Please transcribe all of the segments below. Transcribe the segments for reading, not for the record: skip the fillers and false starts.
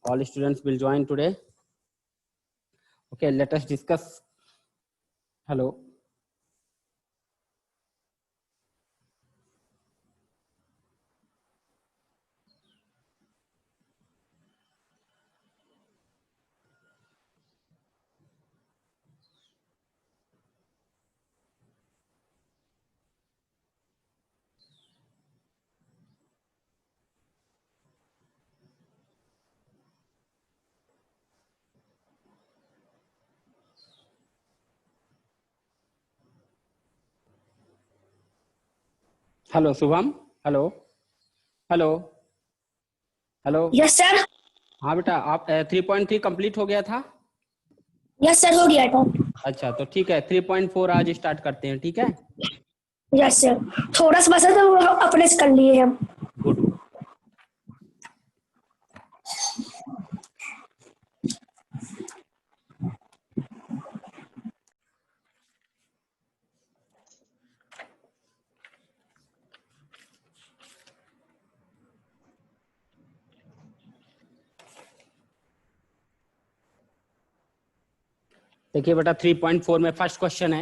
All students will join today. Okay, let us discuss. Hello. Hello Shubham. Hello. Hello. Hello. Yes sir. हाँ बेटा, आप 3.3 complete हो गया था. यस सर, हो गया था. अच्छा, तो ठीक है, 3.4 आज स्टार्ट करते हैं. ठीक है. यस सर, थोड़ा सा बस है तो अपने से कर लिए हम. गुड. देखिए बेटा, 3.4 में फर्स्ट क्वेश्चन है.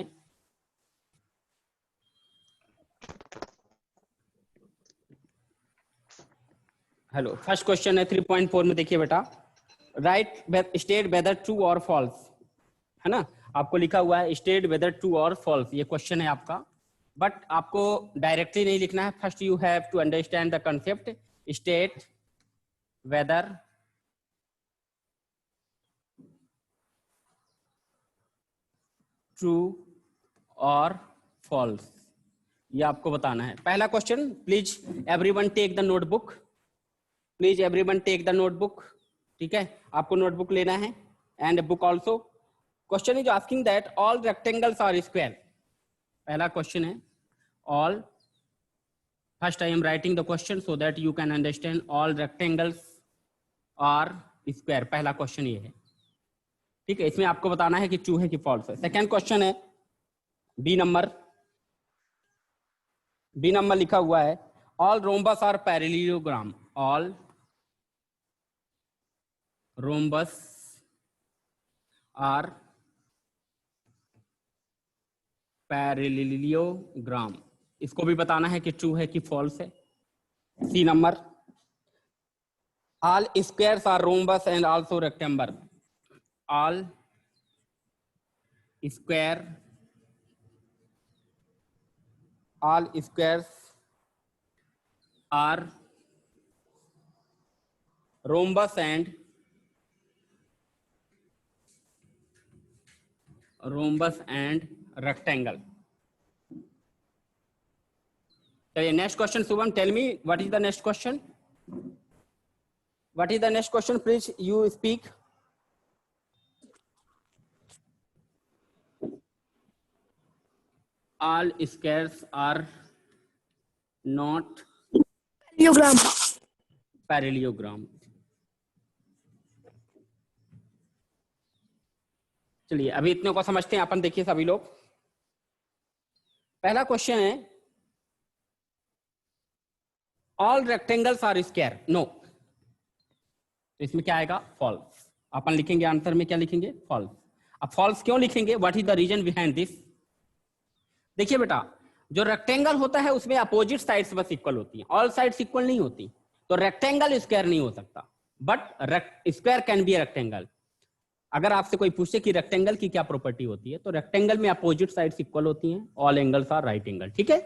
हेलो, फर्स्ट क्वेश्चन है 3.4 में. देखिए बेटा, राइट स्टेट वेदर ट्रू और फॉल्स, है ना. आपको लिखा हुआ है स्टेट वेदर ट्रू और फॉल्स, ये क्वेश्चन है आपका. बट आपको डायरेक्टली नहीं लिखना है. First you have to understand the concept state whether true और फॉल्स, ये आपको बताना है. पहला question, please everyone take the notebook. Please everyone take the notebook. ठीक है, आपको नोटबुक लेना है and book also. Question is asking that all rectangles are square. पहला क्वेश्चन है all. First I am writing the question so that you can understand. All rectangles are square, पहला question ये है. ठीक है, इसमें आपको बताना है कि ट्रू है कि फॉल्स है. सेकेंड क्वेश्चन है बी नंबर. बी नंबर लिखा हुआ है all rhombus are parallelogram. All rhombus are parallelogram. इसको भी बताना है कि ट्रू है कि फॉल्स है. C number, all squares are rhombus and also rectangle. All square all squares are rhombus and rectangle. So next question, Subham, tell me what is the next question. What is the next question, please you speak. All squares are not parallelogram. चलिए अभी इतने को समझते हैं अपन. देखिए सभी लोग, पहला क्वेश्चन है all rectangles are square. No, तो इसमें क्या आएगा? फॉल्स. अपन लिखेंगे आंसर में, क्या लिखेंगे? फॉल्स. अब फॉल्स क्यों लिखेंगे? What is the reason behind this? देखिए बेटा, जो रेक्टेंगल होता है उसमें अपोजिट साइड्स बस इक्वल होती हैं, ऑल साइड्स इक्वल नहीं होती. तो रेक्टेंगल स्क्वायर नहीं हो सकता, but square can be rectangle. अगर आपसे कोई पूछे कि रेक्टेंगल की क्या प्रॉपर्टी होती है, तो रेक्टेंगल में अपोजिट साइड्स इक्वल होती हैं, all angles are right angle. ठीक है,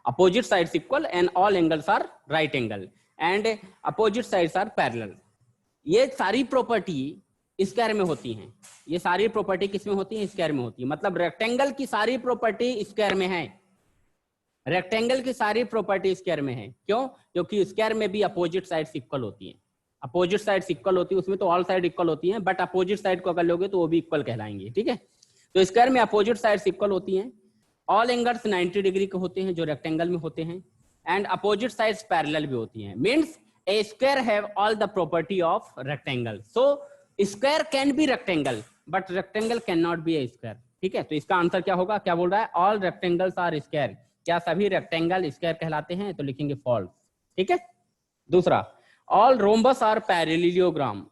opposite sides equal and all angles are right angle and opposite sides are parallel. ये सारी प्रॉपर्टी स्क्वायर में होती हैं. ये सारी प्रॉपर्टी किसमें होती है? स्क्वायर में होती है. मतलब रेक्टेंगल की सारी प्रॉपर्टी स्क्वायर में है. रेक्टेंगल की सारी प्रॉपर्टी स्क्वायर में है. क्यों? क्योंकि स्क्वायर में भी अपोजिट साइड्स इक्वल होती हैं. अपोजिट साइड्स इक्वल होती है, उसमें तो ऑल साइड इक्वल होती हैं, बट अपोजिट साइड को अगर लोगे तो वो भी इक्वल कहलाएंगे. ठीक है, तो स्क्वायर में अपोजिट साइड्स इक्वल होती हैं. ऑल एंगल्स 90 डिग्री के होते हैं जो रेक्टेंगल में होते हैं, एंड अपोजिट साइड्स पैरेलल भी होती हैं. Means A square have all the property of rectangle. So square can be rectangle but rectangle can not be A square. ठीक है, तो इसका आंसर क्या होगा? क्या बोल रहा है? All rectangles are square. क्या सभी रेक्टेंगल स्क्वायर कहलाते हैं? तो लिखेंगे फॉल्स. ठीक है. दूसरा, all rhombus are parallelogram.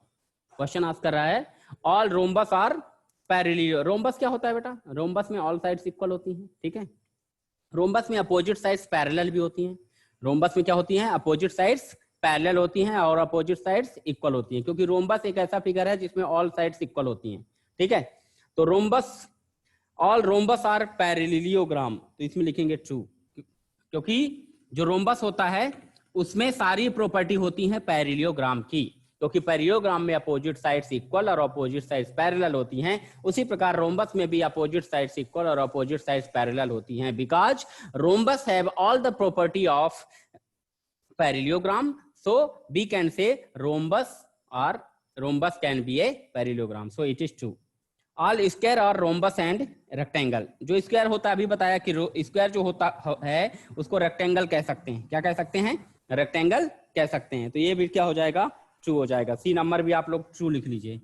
Question ask कर रहा है all rhombus are parallel. Rhombus क्या होता है बेटा? रोम्बस में ऑल साइड्स इक्वल होती हैं, ठीक है। रोम्बस में अपोजिट साइड्स पैरेलल भी होती हैं। रोम्बस में क्या होती हैं? अपोजिट साइड्स पैरेलल होती हैं और अपोजिट साइड्स इक्वल होती हैं, क्योंकि रोम्बस एक ऐसा फिगर है जिसमें ऑल साइड्स इक्वल होती हैं, ठीक है। तो rhombus, all rhombus are parallelogram, तो इसमें लिखेंगे ट्रू, क्योंकि जो रोम्बस होता है उसमें सारी प्रॉपर्टी होती हैं पैरेललोग्राम की, क्योंकि पैरेललोग्राम में अपोजिट साइड्स इक्वल और अपोजिट साइड्स पैरेलल होती हैं। उसी प्रकार रोम्बस में भी अपोजिट साइड्स इक्वल और अपोजिट साइड्स पैरेलल होती हैं, because rhombus have all the property of parallelogram, so we can say rhombus or rhombus can be a parallelogram, so it is true. All square or rhombus and rectangle, जो square होता है अभी बताया कि square जो होता है उसको रेक्टेंगल कह सकते हैं। क्या कह सकते हैं? रेक्टेंगल कह सकते हैं। तो ये भी क्या हो जाएगा? ट्रू हो जाएगा। सी नंबर भी आप लोग ट्रू लिख लीजिए,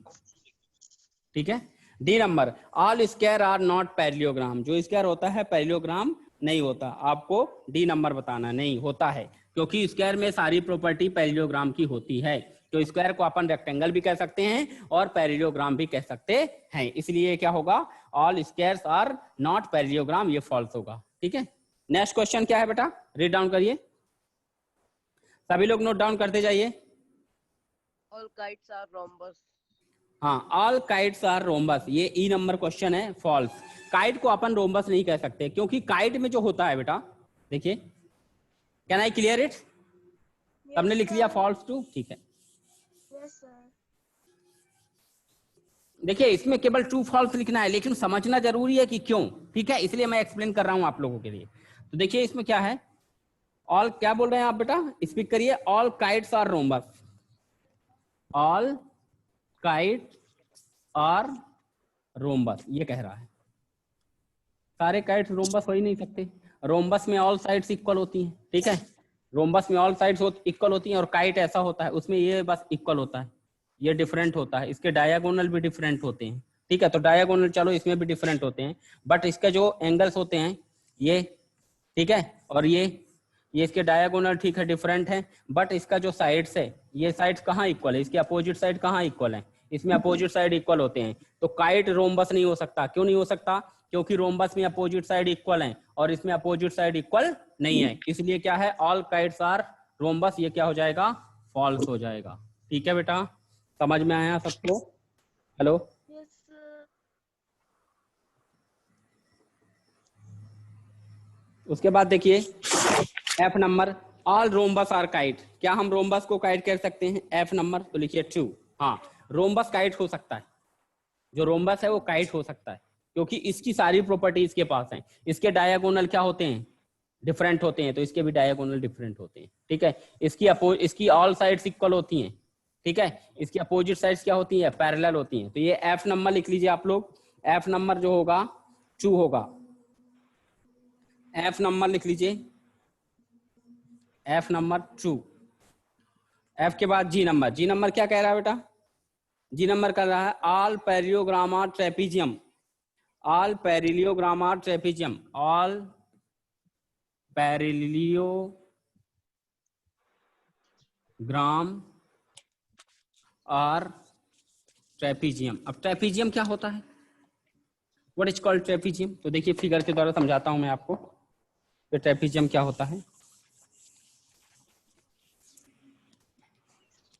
ठीक है। D number, all square are not parallelogram, जो स्क्वायर होता है पैरेललोग्राम नहीं होता। आपको डी नंबर बताना, नहीं होता है, क्योंकि स्क्वायर में सारी प्रॉपर्टी पैरेललोग्राम की होती है। तो स्क्वायर को अपन रेक्टेंगल भी कह सकते हैं और पैरेललोग्राम भी कह सकते हैं, इसलिए क्या होगा? All squares are not parallelogram, ये फॉल्स होगा, ठीक है। नेक्स्ट क्वेश्चन क्या है बेटा? रीड डाउन करिए, सभी लोग नोट डाउन करते जाइए। All kites are rhombus. हाँ, ऑल काइट्स आर रोम्बस, ये ई नंबर क्वेश्चन है, फॉल्स। काइट को अपन रोम्बस नहीं कह सकते, क्योंकि काइट में जो होता है बेटा, देखिए, कैन आई क्लियर इट? सबने लिख लिया फॉल्स टू, ठीक है। देखिए, इसमें केवल ट्रू फॉल्स लिखना है, लेकिन समझना जरूरी है कि क्यों, ठीक है, इसलिए मैं एक्सप्लेन कर रहा हूं आप लोगों के लिए। तो देखिए इसमें क्या है, ऑल, क्या बोल रहे हैं आप बेटा? स्पीक करिए। All kites are rhombus, all kite are rhombus, ये कह रहा है। सारे काइट्स रोम्बस हो ही नहीं सकते, रोम्बस में ऑल साइड्स इक्वल होती हैं, ठीक है। रोम्बस में ऑल साइड्स इक्वल होती हैं, और काइट ऐसा होता है उसमें ये बस इक्वल होता है, ये डिफरेंट होता है, इसके डायगोनल भी डिफरेंट होते हैं, ठीक है। तो डायगोनल चलो इसमें भी डिफरेंट होते हैं, बट इसके जो एंगल्स होते हैं ये, ठीक है, और ये इसके डायगोनल ठीक है डिफरेंट है, बट इसका जो साइड्स है, ये साइड्स कहाँ इक्वल है? इसके अपोजिट साइड कहाँ इक्वल है? इसमें अपोजिट साइड इक्वल होते हैं। तो काइट रोम्बस नहीं हो सकता। क्यों नहीं हो सकता? क्योंकि रोम्बस में अपोजिट साइड इक्वल है और इसमें अपोजिट साइड इक्वल नहीं है, इसलिए क्या है? ऑल काइट्स आर रोम्बस, ये क्या हो जाएगा? फॉल्स हो जाएगा, ठीक है बेटा। समझ में आया सबको? हेलो, उसके बाद देखिए F number, all rhombus are kite, क्या हम रोम्बस को काइट कह सकते हैं? एफ नंबर, तो लिखिए ट्रू। हाँ, रोम्बस काइट हो सकता है, जो रोम्बस है वो काइट हो सकता है, क्योंकि इसकी सारी प्रॉपर्टी इसके पास है। इसके डायगोनल क्या होते हैं? डिफरेंट होते हैं, तो इसके भी डायगोनल डिफरेंट होते हैं, ठीक है। इसकी ऑल साइड्स इक्वल होती हैं, ठीक है। इसकी अपोजिट साइड्स क्या होती है? पैरेलल होती हैं। तो ये एफ नंबर लिख लीजिए आप लोग। एफ नंबर जो होगा ट्रू होगा, एफ नंबर लिख लीजिए, एफ नंबर ट्रू। एफ के बाद जी नंबर, जी नंबर क्या कह रहा है बेटा? जी नंबर कह रहा है all parallelogram are trapezium, all parallelogram are trapezium, all parallelogram are trapezium. अब ट्रेपीजियम क्या होता है? What is called trapezium? तो देखिए फिगर के द्वारा समझाता हूं मैं आपको कि ट्रेपीजियम क्या होता है।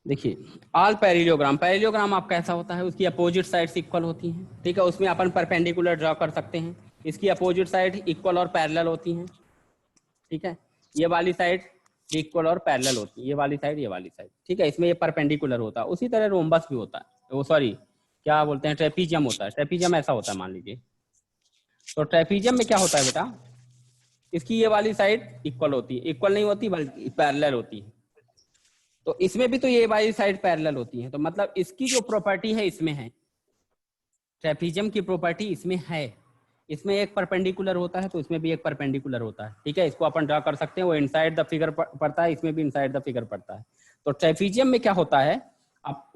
देखिए, ऑल पैरेललोग्राम, पैरेललोग्राम आपका ऐसा होता है, उसकी अपोजिट साइड्स इक्वल होती हैं, ठीक है। उसमें अपन परपेंडिकुलर ड्रॉ कर सकते हैं, इसकी अपोजिट साइड इक्वल और पैरेलल होती हैं, ठीक है। ये वाली साइड इक्वल और पैरेलल होती है, ये वाली साइड, ये वाली साइड, ठीक है। इसमें ये परपेंडिकुलर होता है। उसी तरह रोम्बस भी होता है, वो सॉरी क्या बोलते हैं, ट्रेपीजियम होता है। ट्रेपीजियम ऐसा होता है, मान लीजिए। तो ट्रेपीजियम में क्या होता है बेटा? इसकी ये वाली साइड इक्वल होती है, इक्वल नहीं होती बल्कि पैरेलल होती है। तो इसमें भी तो ये वाली साइड पैरेलल होती है, तो मतलब इसकी जो प्रॉपर्टी है इसमें है, ट्रेपीजियम की प्रॉपर्टी इसमें है। इसमें एक परपेंडिकुलर होता है तो इसमें भी एक परपेंडिकुलर होता है, ठीक है। इसको अपन ड्रा कर सकते हैं, वो इनसाइड द फिगर पड़ता है, इसमें भी इनसाइड द फिगर पड़ता है। तो ट्रेपीजियम में क्या होता है?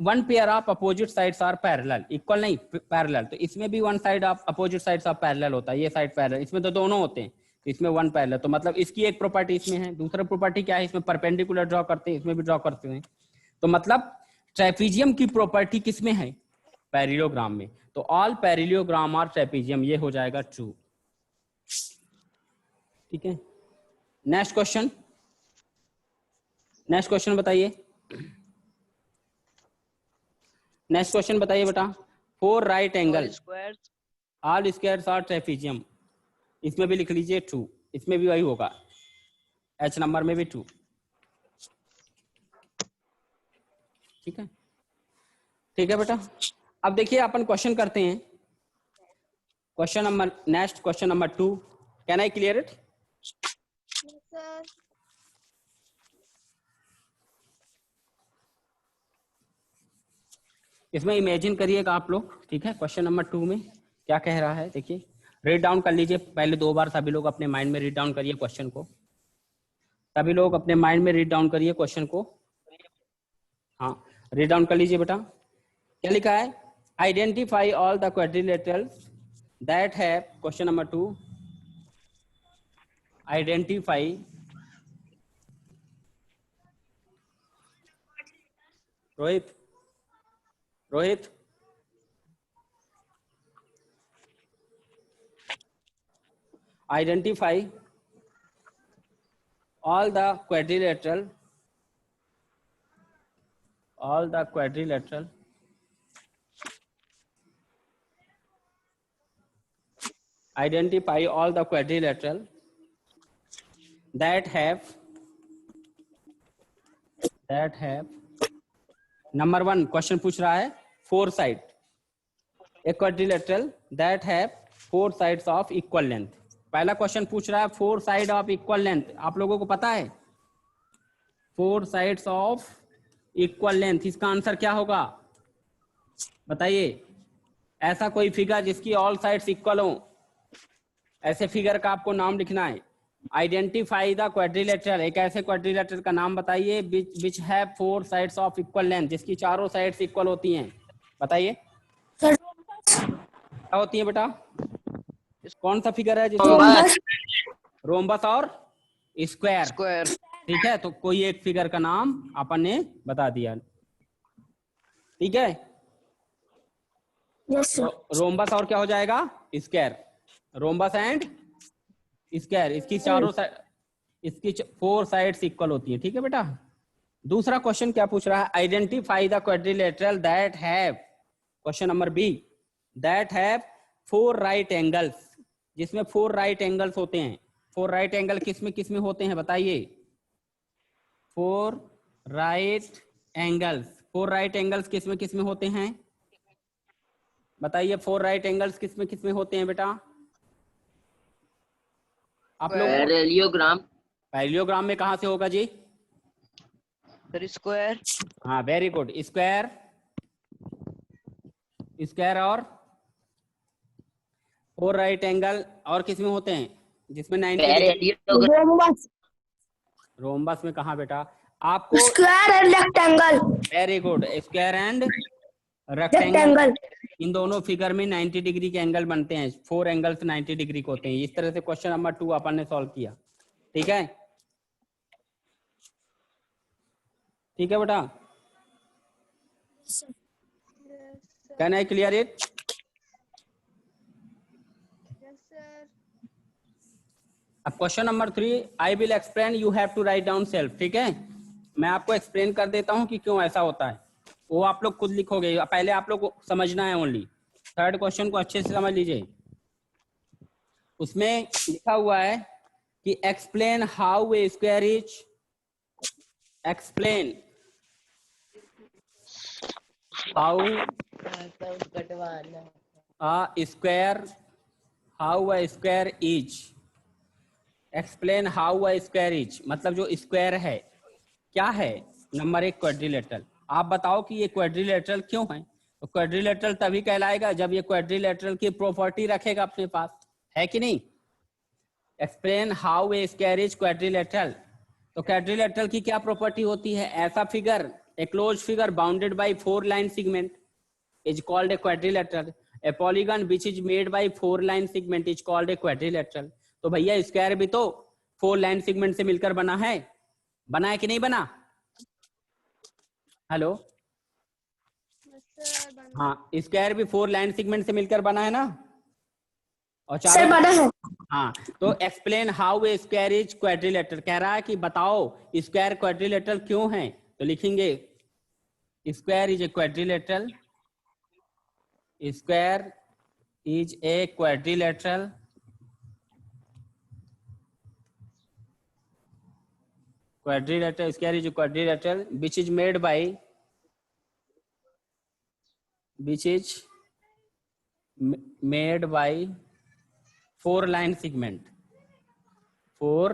One pair of opposite sides are parallel, equal नहीं पैरेलल। तो इसमें भी one side of opposite sides of parallel होता है, ये साइड पैरेलल, इसमें तो दोनों होते हैं, इसमें वन पैरेलल। तो मतलब इसकी एक प्रॉपर्टी इसमें है, दूसरा प्रॉपर्टी क्या है? इसमें परपेंडिकुलर ड्रॉ करते हैं, इसमें भी ड्रॉ करते हैं। तो मतलब ट्रेपीजियम की प्रॉपर्टी किसमें है? पैरेललोग्राम में। तो ऑल पैरेललोग्राम आर ट्रेपीजियम, ये हो जाएगा ट्रू। ठीक है, नेक्स्ट क्वेश्चन, नेक्स्ट क्वेश्चन बताइए, नेक्स्ट क्वेश्चन बताइए बेटा। Four right angle All squares. All squares are trapezium, इसमें भी लिख लीजिए ट्रू, इसमें भी वही होगा, एच नंबर में भी ट्रू। ठीक है, ठीक है बेटा। अब देखिए अपन क्वेश्चन करते हैं, question number, next question number 2। Can I clear it? Sir इसमें इमेजिन करिएगा आप लोग। ठीक है, क्वेश्चन नंबर 2 में क्या कह रहा है, देखिए रीड डाउन कर लीजिए पहले 2 बार, सभी लोग अपने माइंड में रीड डाउन करिए क्वेश्चन को, सभी लोग अपने माइंड में रीड डाउन करिए क्वेश्चन को। हाँ, रीड डाउन कर लीजिए बेटा। क्या लिखा है? Identify all the quadrilaterals that have, question number 2, identify Rohit, Rohit identify all the quadrilateral identify all the quadrilateral that have number 1 question पूछ रहा है 4 side, a quadrilateral that have 4 sides of equal length. पहला क्वेश्चन पूछ रहा है 4 side of equal length, आप लोगों को पता है 4 साइड्स ऑफ इक्वल लेंथ, इसका आंसर क्या होगा बताइए? ऐसा कोई फिगर जिसकी ऑल साइड्स इक्वल हो, ऐसे फिगर का आपको नाम लिखना है। आइडेंटिफाई द क्वाड्रिलेटरल, एक ऐसे क्वाड्रिलेटरल का नाम बताइए which have 4 sides of equal length, जिसकी चारों साइड्स इक्वल होती हैं, बताइए क्या होती है बेटा? कौन सा फिगर है जिसमें रोम्बस और स्क्वायर? Square. ठीक है, तो कोई एक फिगर का नाम अपन ने बता दिया। ठीक है, यस सर। तो रोम्बस और क्या हो जाएगा? स्क्वायर, रोम्बस एंड स्क्वायर, इसकी चारों साइड, इसकी 4 साइड्स इक्वल होती है। ठीक है बेटा। दूसरा क्वेश्चन क्या पूछ रहा है? Identify the quadrilateral that have, question number B, that have 4 right angles, जिसमें 4 राइट एंगल्स होते हैं। 4 राइट एंगल किसमें होते हैं बताइए? 4 राइट एंगल्स, 4 राइट एंगल्स किसमें होते हैं बताइए? 4 राइट एंगल्स किसमें होते हैं बेटा आप लोग? Parallelogram. पैरेललोग्राम में कहां से होगा जी? Sir, square. हाँ, वेरी गुड, स्क्वायर, स्क्वायर और 4 राइट एंगल और किसमें होते हैं जिसमें 90? Parallelogram. रोम्बस में कहा बेटा आपको? Square and rectangle. Very good, square and rectangle, rectangle. इन दोनों फिगर में 90 डिग्री के एंगल बनते हैं। 4 एंगल्स 90 डिग्री के होते हैं। इस तरह से क्वेश्चन नंबर 2 अपन ने सॉल्व किया। ठीक है, ठीक है बेटा। Can I clear it? Yes sir अब question number 3, I will explain, you have to write down self. ठीक है, मैं आपको एक्सप्लेन कर देता हूं कि क्यों ऐसा होता है, वो आप लोग खुद लिखोगे, पहले आप लोग को समझना है ओनली। 3rd क्वेश्चन को अच्छे से समझ लीजिए। उसमें लिखा हुआ है कि explain how a square is, explain how a square, how a square is, explain how a square is, मतलब जो स्क्वायर है क्या है? Number 1 quadrilateral. आप बताओ कि ये क्वाड्रिलेटरल क्यों है? तो क्वाड्रिलेटरल तभी कहलाएगा जब ये क्वाड्रिलेटरल की प्रॉपर्टी रखेगा अपने पास, है कि नहीं? Explain how a square is quadrilateral. तो क्वाड्रिलेटरल की क्या प्रॉपर्टी होती है? ऐसा figure, A close figure bounded by 4 line segment is called a quadrilateral. A polygon which is made by 4 line segment is called a quadrilateral. तो भैया square भी तो 4 लाइन सेगमेंट से मिलकर बना है, बना है कि नहीं बना? हेलो, सर बना हाँ, स्क्वायर भी 4 लाइन सेगमेंट से मिलकर बना है ना, और सर चारों बना है। हाँ। तो explain how a square is quadrilateral, कह रहा है कि बताओ स्क्वायर क्वाड्रिलेटरल क्यों है। तो लिखेंगे square is a quadrilateral, square is a quadrilateral square is a quadrilateral which is made by 4 line segment, 4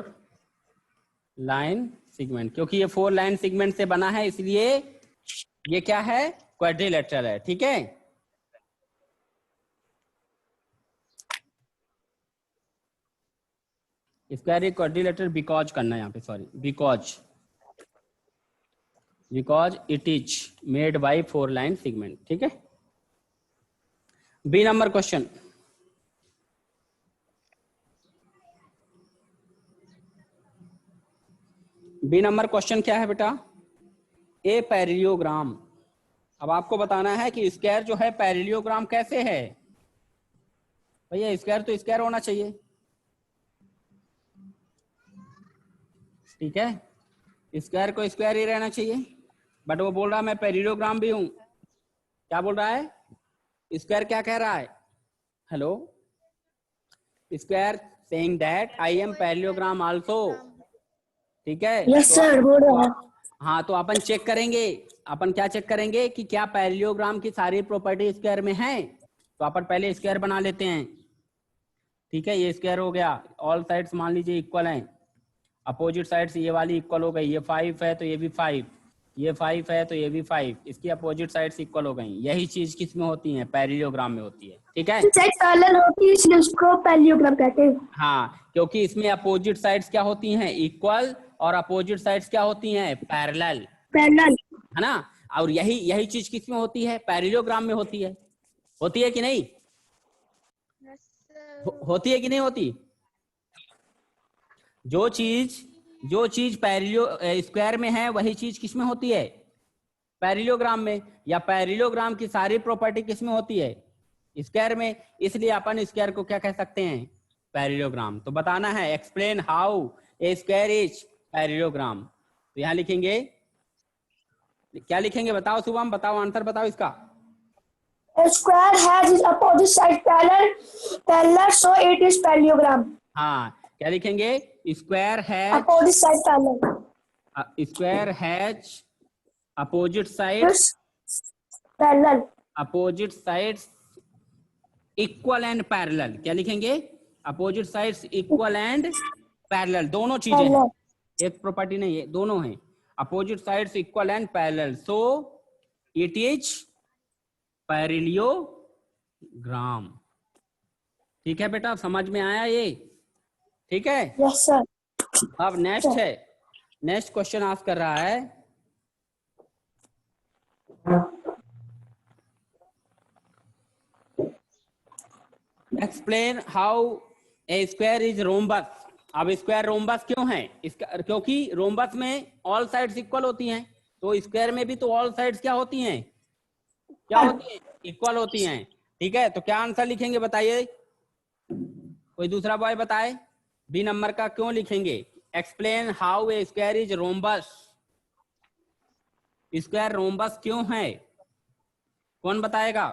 line segment, क्योंकि ये 4 line segment से बना है इसलिए ये क्या है, क्वाड्रिलेटरल है। ठीक है, स्क्वायर इज क्वाड्रिलेटरल बिकॉज करना है यहाँ पे, sorry, because it is made by 4 line segment. ठीक है, B number question. B number question क्या है बेटा, ए पैरेललोग्राम। अब आपको बताना है कि स्क्वायर जो है पैरेललोग्राम कैसे है। भैया स्क्वायर तो स्क्वायर होना चाहिए, ठीक है, स्क्वायर को स्क्वायर ही रहना चाहिए, बट वो बोल रहा है मैं पैरेललोग्राम भी हूं। क्या बोल रहा है, स्क्वायर क्या कह रहा है, hello, square saying that I am parallelogram also. ठीक है, यस सर बोल रहा है। हाँ, तो अपन चेक करेंगे, अपन क्या चेक करेंगे कि क्या पैरेललोग्राम की सारी प्रॉपर्टी स्क्वायर में है। तो अपन पहले स्क्वायर बना लेते हैं। ठीक है, ये स्क्वायर हो गया, ऑल साइड्स मान लीजिए इक्वल हैं, अपोजिट साइड्स ये वाली इक्वल हो गई, ये 5 है तो ये भी 5, ये 5 है तो ये भी 5, इसकी अपोजिट साइड्स इक्वल हो गई। यही चीज किस में होती है, पैरेललोग्राम में होती है। ठीक है, साइड पैरेलल होती है इसलिए उसको पैरेललोग्राम कहते हैं। हाँ, क्योंकि इसमें अपोजिट साइड्स क्या होती हैं, इक्वल, और अपोजिट साइड्स क्या होती हैं, पैरेलल, है ना। और यही चीज किस में होती है, पैरेललोग्राम में होती है। होती है कि नहीं, यस सर होती है कि नहीं होती। जो चीज स्क्वायर में है वही चीज किस में होती है, पैरेललोग्राम में। या पैरेललोग्राम की सारी प्रॉपर्टी किस में होती है, स्क्वायर में, इसलिए अपन स्क्वायर को क्या कह सकते हैं, पैरेललोग्राम। तो बताना है explain how a square is parallelogram. तो यहां लिखेंगे, क्या लिखेंगे बताओ शुभम, बताओ आंसर बताओ इसका। A square has its opposite side parallel, so it is parallelogram. हाँ, क्या लिखेंगे, स्क्वायर है, Opposite side parallel. Square has opposite side, It's parallel. Opposite sides equal and parallel. क्या लिखेंगे, opposite sides equal and parallel, दोनों चीजें हैं, Parallel. एक प्रॉपर्टी नहीं है, दोनों हैं, opposite sides equal and parallel, so it is parallelogram. ठीक है बेटा, समझ में आया ये, ठीक है। Yes sir. अब नेक्स्ट है, नेक्स्ट क्वेश्चन आस्क कर रहा है, explain how a square is rhombus. अब स्क्वायर रोम्बस क्यों है, क्योंकि रोम्बस में ऑल साइड्स इक्वल होती हैं, तो स्क्वायर में भी तो ऑल साइड्स क्या होती हैं, क्या होती हैं, इक्वल होती हैं। ठीक है, तो क्या आंसर लिखेंगे बताइए, कोई दूसरा बॉय बताए, बी नंबर का क्यों लिखेंगे, explain how a square is rhombus, square rhombus क्यों है, कौन बताएगा।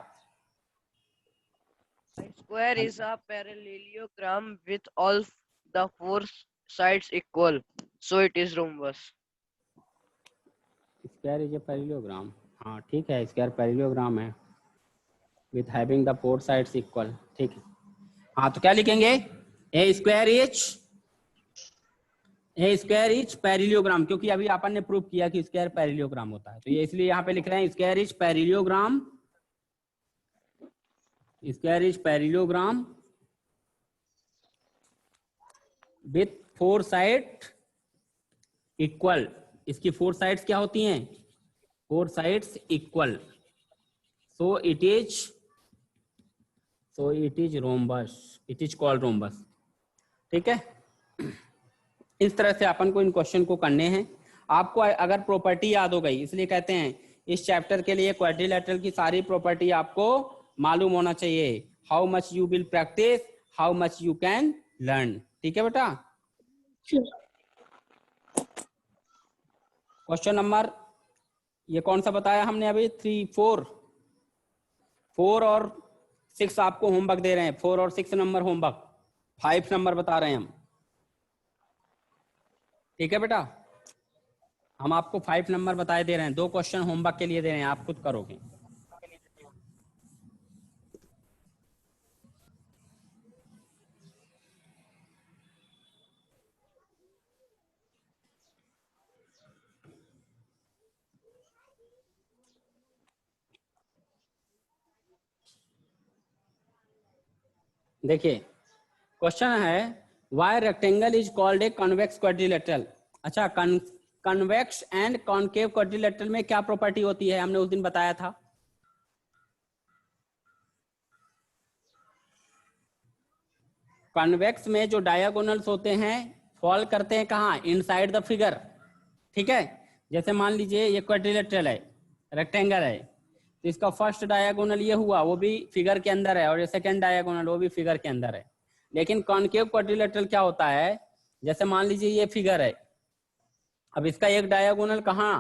Square is a parallelogram with all the 4 sides equal, so it is rhombus. Square is a parallelogram, हाँ ठीक है, स्क्वायर पैरेललोग्राम है with having the 4 sides equal. ठीक है, हाँ, तो क्या लिखेंगे, ए स्क्वायर इज पैरेललोग्राम, क्योंकि अभी अपन ने प्रूव किया कि स्क्वायर पैरेललोग्राम होता है, तो ये इसलिए यहाँ पे लिख रहे हैं square is parallelogram, square is parallelogram with 4 side equal. इसकी 4 साइड्स क्या होती हैं, 4 sides equal, so it is rhombus, it is called rhombus. ठीक है, इस तरह से अपन को इन क्वेश्चन को करने हैं। आपको अगर प्रॉपर्टी याद हो गई, इसलिए कहते हैं इस चैप्टर के लिए क्वाड्रिलेटरल की सारी प्रॉपर्टी आपको मालूम होना चाहिए। How much you will practice, how much you can learn. ठीक है बेटा। क्वेश्चन नंबर ये कौन सा बताया हमने अभी? 3, 4 और 6 आपको होमवर्क दे रहे हैं। 4 और 6 नंबर होमवर्क, 5 नंबर बता रहे हैं हम। ठीक है बेटा, हम आपको 5 नंबर बताए दे रहे हैं। 2 क्वेश्चन होमवर्क के लिए दे रहे हैं, आप खुद करोगे। देखिए क्वेश्चन है, why rectangle is called a convex quadrilateral. अच्छा, कन्वेक्स एंड कॉन्केव क्वाड्रिलेटरल में क्या प्रॉपर्टी होती है, हमने उस दिन बताया था। कन्वेक्स में जो डायगोनल्स होते हैं फॉल करते हैं कहाँ? Inside the figure. ठीक है, जैसे मान लीजिए ये क्वाड्रिलेटरल है, रेक्टेंगल है, तो इसका फर्स्ट डायगोनल ये हुआ, वो भी फिगर के अंदर है, और ये सेकंड डायगोनल वो भी फिगर के अंदर है। लेकिन कॉन्केव क्वाड्रिलेटरल क्या होता है, जैसे मान लीजिए ये फिगर है, अब इसका एक डायगोनल कहाँ?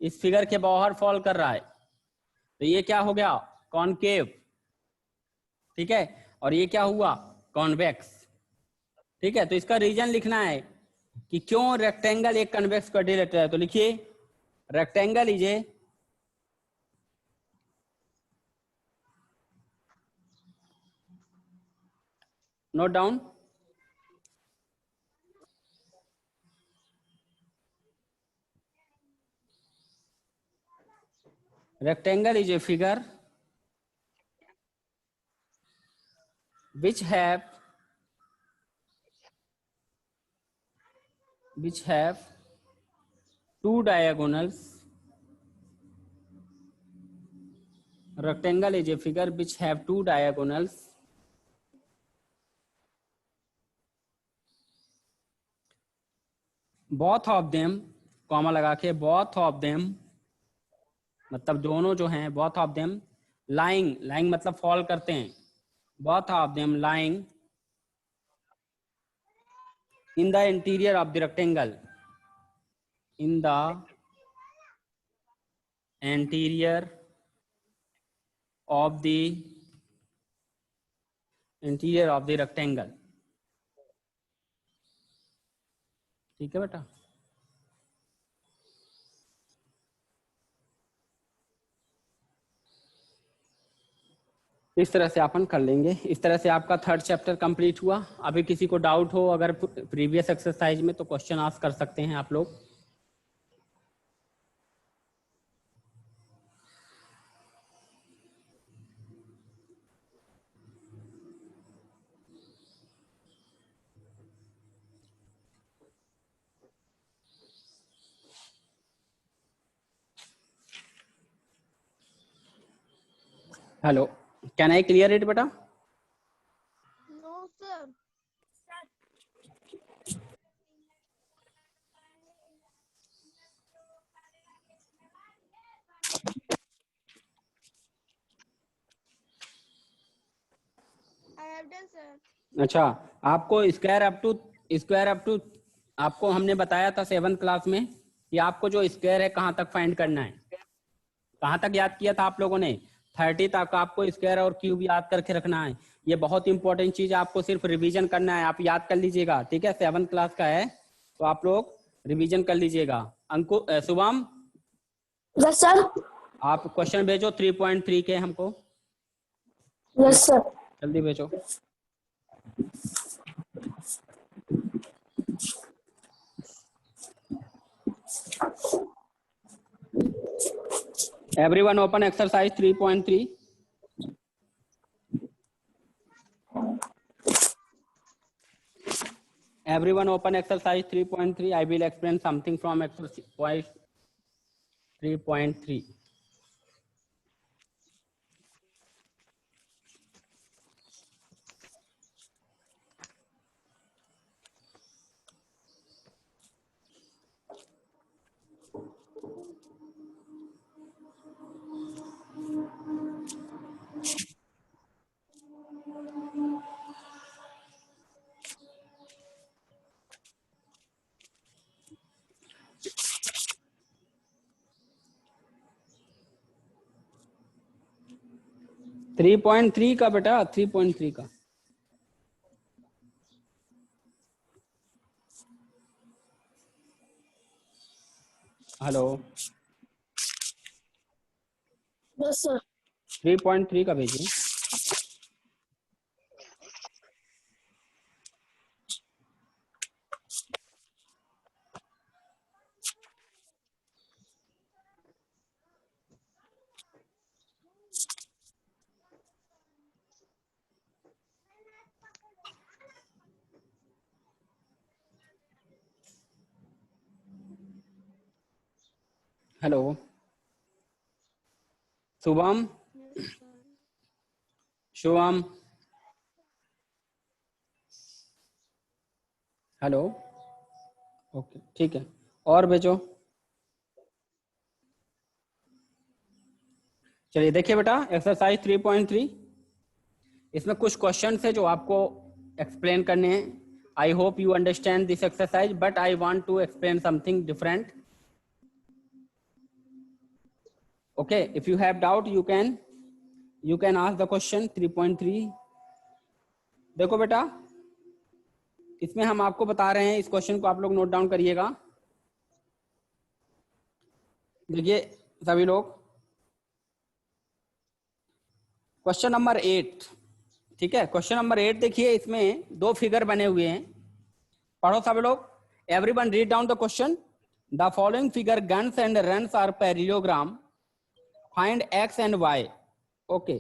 इस फिगर के बाहर फॉल कर रहा है, तो ये क्या हो गया? कॉन्केव। ठीक है, और ये क्या हुआ? कॉन्वेक्स। ठीक है, तो इसका रीजन लिखना है कि क्यों रेक्टेंगल एक कन्वेक्स क्वाड्रिलेटरल है। तो लिखिए, rectangle is a note down, rectangle is a figure which have two diagonals. Rectangle is a figure which have two diagonals. Both of them, comma लगा के, both of them मतलब दोनों जो हैं, both of them lying मतलब fall करते हैं, both of them lying in the interior of the rectangle, in the interior of the rectangle। ठीक है बेटा। इस तरह से अपन कर लेंगे। इस तरह से आपका 3rd चैप्टर कंप्लीट हुआ। अभी किसी को डाउट हो अगर प्रीवियस एक्सरसाइज में, तो क्वेश्चन आस्क कर सकते हैं आप लोग। Hello, can I clear it बेटा? No, sir. I have done, sir. अच्छा, आपको स्क्वायर अप टू आपको हमने बताया था 7th क्लास में कि आपको जो स्क्वायर है कहाँ तक फाइंड करना है। कहाँ तक याद किया था आप लोगों ने? 30 तक आपको स्क्वायर और क्यूब याद करके रखना है। ये बहुत इंपॉर्टेंट चीज है, आपको सिर्फ रिवीजन करना है, आप याद कर लीजिएगा। ठीक है, 7th क्लास का है तो आप लोग रिवीजन कर लीजिएगा। Anku Shubham, yes sir. आप क्वेश्चन भेजो 3.3 के हमको, यस सर। जल्दी भेजो। Everyone open exercise 3.3. Everyone open exercise 3.3. I will explain something from exercise 3.3. 3.3 का बेटा, 3.3 का। Hello, Yes, sir. 3.3 का भेजिए। Hello Shubham, Yes, sir. Shubham, hello. Okay ठीक है, और भेजो। चलिए देखिए बेटा, एक्सरसाइज 3.3, इसमें कुछ क्वेश्चन है जो आपको एक्सप्लेन करने हैं। I hope you understand this exercise, but I want to explain something different. Okay, if you have doubt you can ask the question 3.3। देखो बेटा, इसमें हम आपको बता रहे हैं, इस क्वेश्चन को आप लोग नोट डाउन करिएगा। देखिए सभी लोग, क्वेश्चन नंबर 8, ठीक है। क्वेश्चन नंबर 8 देखिए, इसमें दो फिगर बने हुए हैं, पढ़ो सब लोग। Everyone read down the question. The following figure guns and runs are parallelogram, find X and Y. Okay,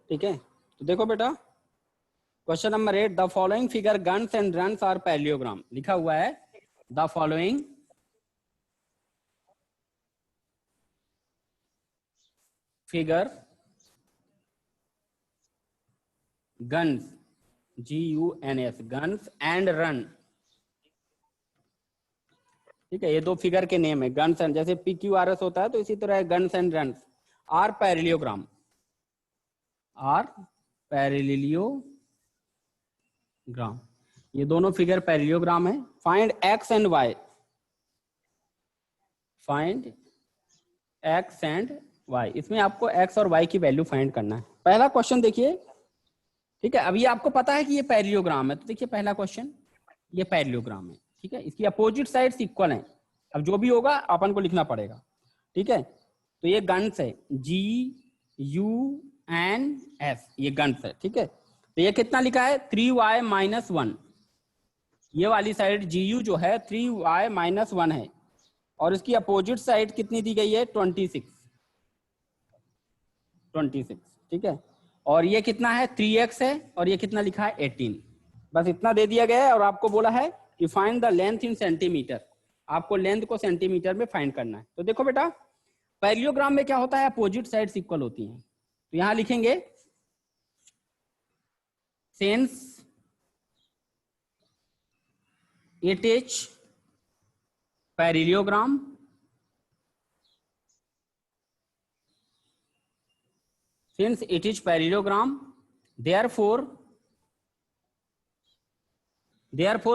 ठीक है। तो देखो बेटा, question number 8, the following figure guns and runs are parallelogram, लिखा हुआ है the following figure guns, GUNS, guns and run, ठीक है। ये दो फिगर के नेम है, गन्स एंड, जैसे PQRS होता है तो इसी तरह guns and runs are parallelogram, are parallelogram, ये दोनों फिगर पैरेललोग्राम है। Find X and Y, find X and Y, इसमें आपको एक्स और वाई की वैल्यू फाइंड करना है। पहला क्वेश्चन देखिए, ठीक है। अभी आपको पता है कि ये पैरेललोग्राम है, तो देखिए पहला क्वेश्चन, ये पैरेललोग्राम है, ठीक है। इसकी अपोजिट साइड्स इक्वल हैं। अब जो भी होगा अपन को लिखना पड़ेगा, ठीक है। तो ये गन्स है, GUNS, ये गन्स है, ठीक है। तो ये कितना लिखा है, 3y - 1, ये वाली साइड GU जो है 3y - 1 है, और इसकी अपोजिट साइड कितनी दी गई है, 26, ठीक है। और ये कितना है, 3x है, और ये कितना लिखा है, 18। बस इतना दे दिया गया है, और आपको बोला है कि find the length in centimetre, आपको लेंथ को सेंटीमीटर में फाइंड करना है। तो देखो बेटा, पैरेललोग्राम में क्या होता है, अपोजिट साइड्स इक्वल होती हैं। तो यहां लिखेंगे since it is parallelogram, since it is parallelogram, therefore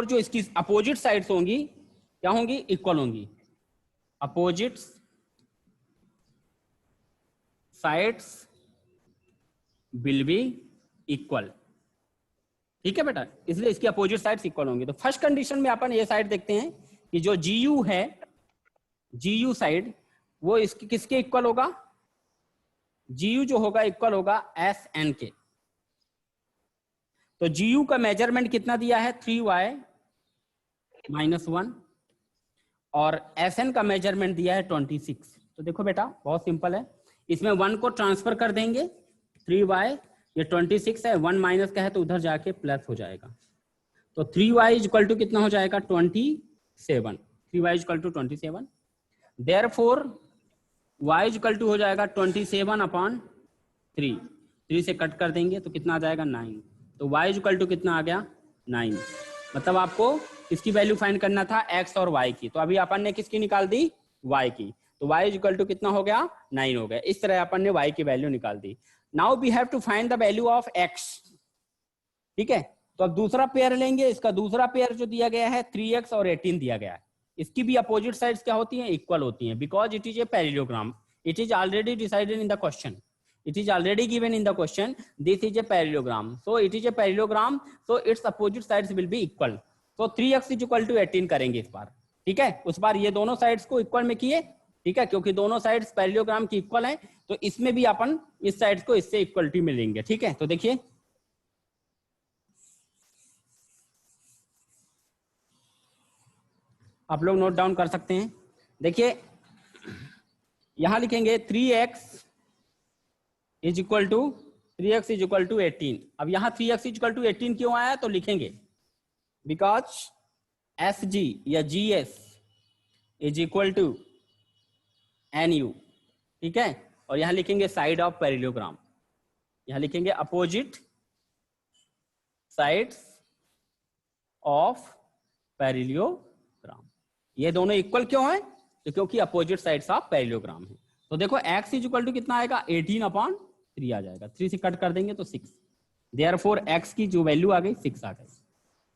जो इसकी अपोजिट साइड्स होंगी क्या होंगी, इक्वल होंगी। Opposite sides will be equal, ठीक है बेटा, इसलिए इसकी अपोजिट साइड्स इक्वल होंगी। तो फर्स्ट कंडीशन में अपन ये साइड देखते हैं कि जो GU है, GU साइड, वो इसकी किसके इक्वल होगा, GU जो होगा इक्वल होगा SN के। तो GU का मेजरमेंट कितना दिया है, 3y - 1, और SN का मेजरमेंट दिया है 26। तो देखो बेटा बहुत सिंपल है, इसमें 1 को ट्रांसफर कर देंगे, 3y, ये 26 है, 1 माइनस का है तो उधर जाके प्लस हो जाएगा। तो 3y इक्वल टू कितना हो जाएगा, 27, 3y equal to 27। Therefore y equal to हो जाएगा 27/3, 3 से कट कर देंगे तो कितना आ जाएगा, 9। तो y इक्वल टू कितना आ गया, 9। मतलब आपको इसकी वैल्यू फाइंड करना था x और y की, तो अभी अपन ने किसकी निकाल दी, y की, तो y इज इक्वल टू कितना हो गया, 9 हो गया। इस तरह अपन ने y की वैल्यू निकाल दी। Now we have to find the value of x, ठीक है। तो अब दूसरा पेयर लेंगे, इसका दूसरा पेयर जो दिया गया है 3x और 18 दिया गया है, इसकी भी अपोजिट साइड्स क्या होती हैं, इक्वल होती हैं, because it is a parallelogram, it is already decided in the question, it is already given in the question, this is a parallelogram, so it is a parallelogram, so its opposite sides will be equal, so 3x is equal to 18 करेंगे इस बार, ठीक है। उस बार ये दोनों sides को equal में किए, ठीक है, क्योंकि दोनों साइड्स पैरेललोग्राम की इक्वल हैं, तो इसमें भी अपन इस साइड्स को इससे इक्वलिटी में लेंगे, ठीक है। तो देखिए आप लोग नोट डाउन कर सकते हैं। देखिए यहां लिखेंगे 3x is equal to 3x is equal to 18। अब यहाँ 3x इज इक्वल टू 18 क्यों आया, तो लिखेंगे बिकॉज SG या GS is equal to NU, ठीक है। और यहाँ लिखेंगे साइड ऑफ पैरेललोग्राम, यहाँ लिखेंगे अपोजिट साइड्स ऑफ पैरेललोग्राम। ये दोनों इक्वल क्यों है, तो क्योंकि अपोजिट साइड्स ऑफ पैरेललोग्राम है। तो देखो x इज इक्वल टू कितना आएगा, 18/3 आ जाएगा, 3 से कट कर देंगे तो 6, देयरफॉर x की जो वैल्यू आ गई 6 आ गई,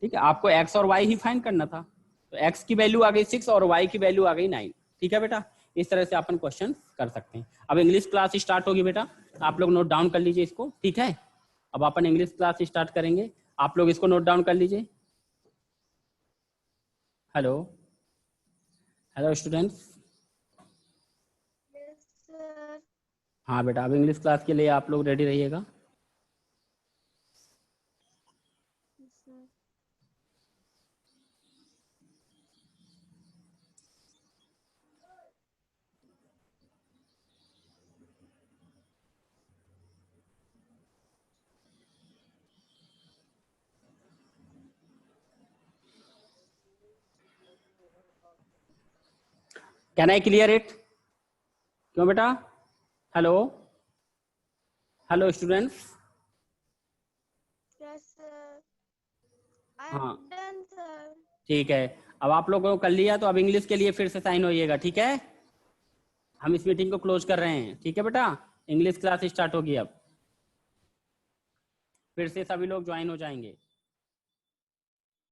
ठीक है। आपको x और y ही फाइंड करना था, तो x की वैल्यू आ गई 6 और y की वैल्यू आ गई 9, ठीक है बेटा। इस तरह से अपन क्वेश्चन कर सकते हैं। अब इंग्लिश क्लास स्टार्ट होगी बेटा, आप लोग नोट डाउन कर लीजिए इसको, ठीक है। अब अपन इंग्लिश क्लास स्टार्ट करेंगे, आप लोग इसको नोट डाउन कर लीजिए। Hello hello students, Yes, sir. हाँ बेटा, अब इंग्लिश क्लास के लिए आप लोग रेडी रहिएगा। Yes, sir. Can I clear it, क्यों बेटा, hello hello students, Yes, sir. I हाँ am done, sir. ठीक है। अब आप लोगों को कर लिया, तो अब इंग्लिश के लिए फिर से साइन होइएगा, ठीक है। हम इस मीटिंग को क्लोज कर रहे हैं, ठीक है बेटा। इंग्लिश क्लास स्टार्ट होगी, अब फिर से सभी लोग ज्वाइन हो जाएंगे।